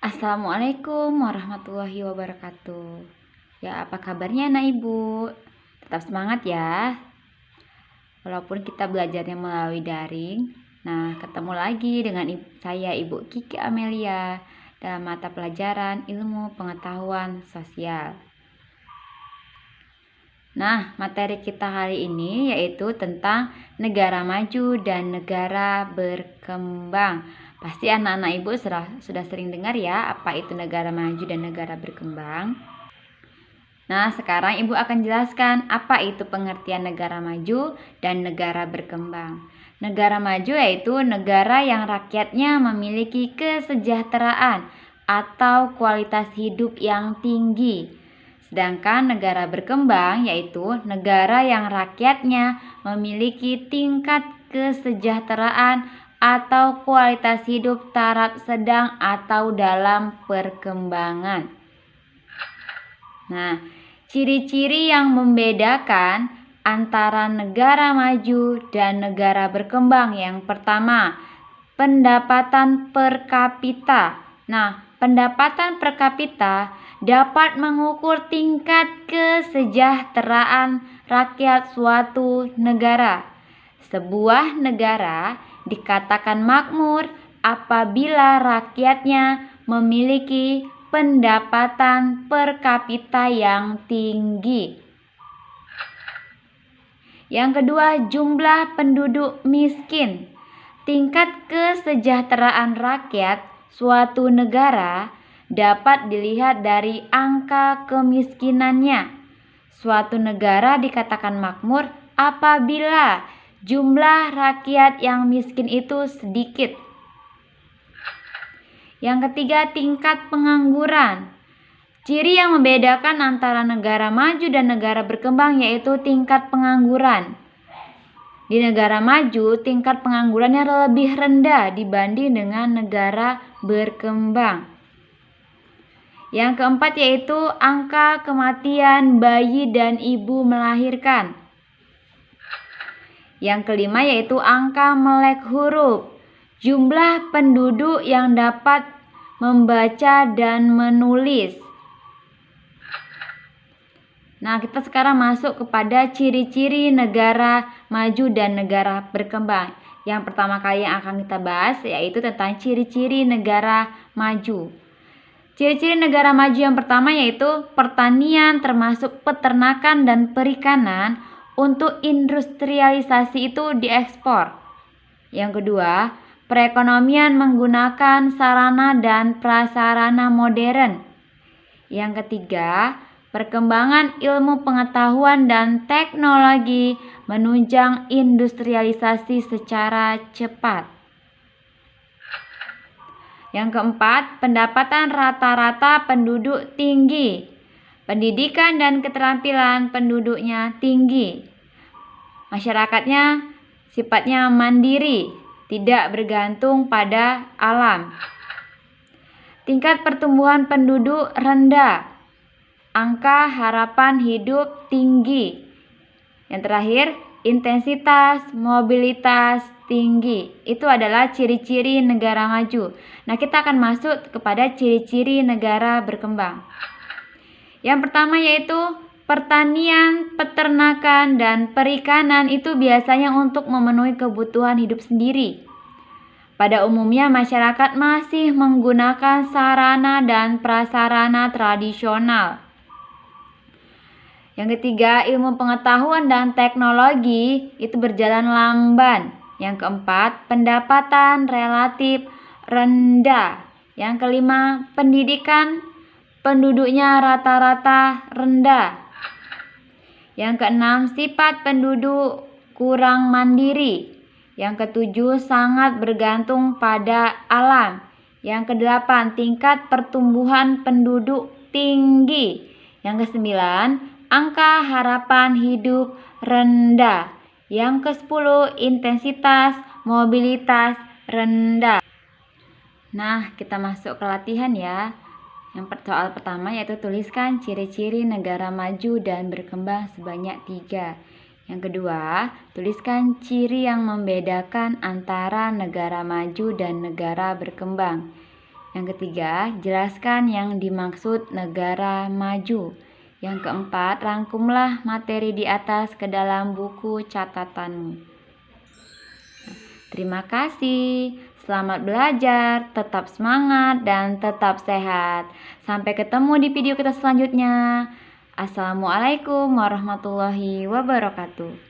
Assalamualaikum warahmatullahi wabarakatuh. Ya, apa kabarnya anak ibu? Tetap semangat ya. Walaupun kita belajarnya melalui daring. Nah, ketemu lagi dengan saya Ibu Kiki Amelia dalam mata pelajaran Ilmu Pengetahuan Sosial. Nah, materi kita hari ini yaitu tentang negara maju dan negara berkembang. Pasti anak-anak ibu sudah sering dengar ya apa itu negara maju dan negara berkembang. Nah, sekarang ibu akan jelaskan apa itu pengertian negara maju dan negara berkembang. Negara maju yaitu negara yang rakyatnya memiliki kesejahteraan atau kualitas hidup yang tinggi. Sedangkan negara berkembang yaitu negara yang rakyatnya memiliki tingkat kesejahteraan atau kualitas hidup taraf sedang atau dalam perkembangan. Nah, ciri-ciri yang membedakan antara negara maju dan negara berkembang yang pertama, pendapatan per kapita. Nah, pendapatan per kapita dapat mengukur tingkat kesejahteraan rakyat suatu negara. Sebuah negara dikatakan makmur apabila rakyatnya memiliki pendapatan per kapita yang tinggi. Yang kedua, jumlah penduduk miskin. Tingkat kesejahteraan rakyat suatu negara dapat dilihat dari angka kemiskinannya. Suatu negara dikatakan makmur apabila jumlah rakyat yang miskin itu sedikit. Yang ketiga, tingkat pengangguran. Ciri yang membedakan antara negara maju dan negara berkembang yaitu tingkat pengangguran. Di negara maju, tingkat penganggurannya lebih rendah dibanding dengan negara berkembang. Yang keempat yaitu angka kematian bayi dan ibu melahirkan. Yang kelima yaitu angka melek huruf. Jumlah penduduk yang dapat membaca dan menulis. Nah, kita sekarang masuk kepada ciri-ciri negara maju dan negara berkembang. Yang pertama kali yang akan kita bahas yaitu tentang ciri-ciri negara maju. Ciri-ciri negara maju yang pertama yaitu pertanian termasuk peternakan dan perikanan untuk industrialisasi itu diekspor. Yang kedua, perekonomian menggunakan sarana dan prasarana modern. Yang ketiga, perkembangan ilmu pengetahuan dan teknologi menunjang industrialisasi secara cepat. Yang keempat, pendapatan rata-rata penduduk tinggi. Pendidikan dan keterampilan penduduknya tinggi. Masyarakatnya sifatnya mandiri, tidak bergantung pada alam. Tingkat pertumbuhan penduduk rendah. Angka harapan hidup tinggi. Yang terakhir, intensitas mobilitas tinggi. Itu adalah ciri-ciri negara maju. Nah, kita akan masuk kepada ciri-ciri negara berkembang. Yang pertama yaitu pertanian, peternakan, dan perikanan itu biasanya untuk memenuhi kebutuhan hidup sendiri. Pada umumnya masyarakat masih menggunakan sarana dan prasarana tradisional. Yang ketiga, ilmu pengetahuan dan teknologi itu berjalan lamban. Yang keempat, pendapatan relatif rendah. Yang kelima, pendidikan penduduknya rata-rata rendah. Yang keenam, sifat penduduk kurang mandiri. Yang ketujuh, sangat bergantung pada alam. Yang kedelapan, tingkat pertumbuhan penduduk tinggi. Yang kesembilan, angka harapan hidup rendah. Yang ke-10, intensitas mobilitas rendah. Nah, kita masuk ke latihan ya. Soal pertama yaitu tuliskan ciri-ciri negara maju dan berkembang sebanyak 3. Yang kedua, tuliskan ciri yang membedakan antara negara maju dan negara berkembang. Yang ketiga, jelaskan yang dimaksud negara maju. Yang keempat, rangkumlah materi di atas ke dalam buku catatanmu. Terima kasih. Selamat belajar, tetap semangat, dan tetap sehat. Sampai ketemu di video kita selanjutnya. Assalamualaikum warahmatullahi wabarakatuh.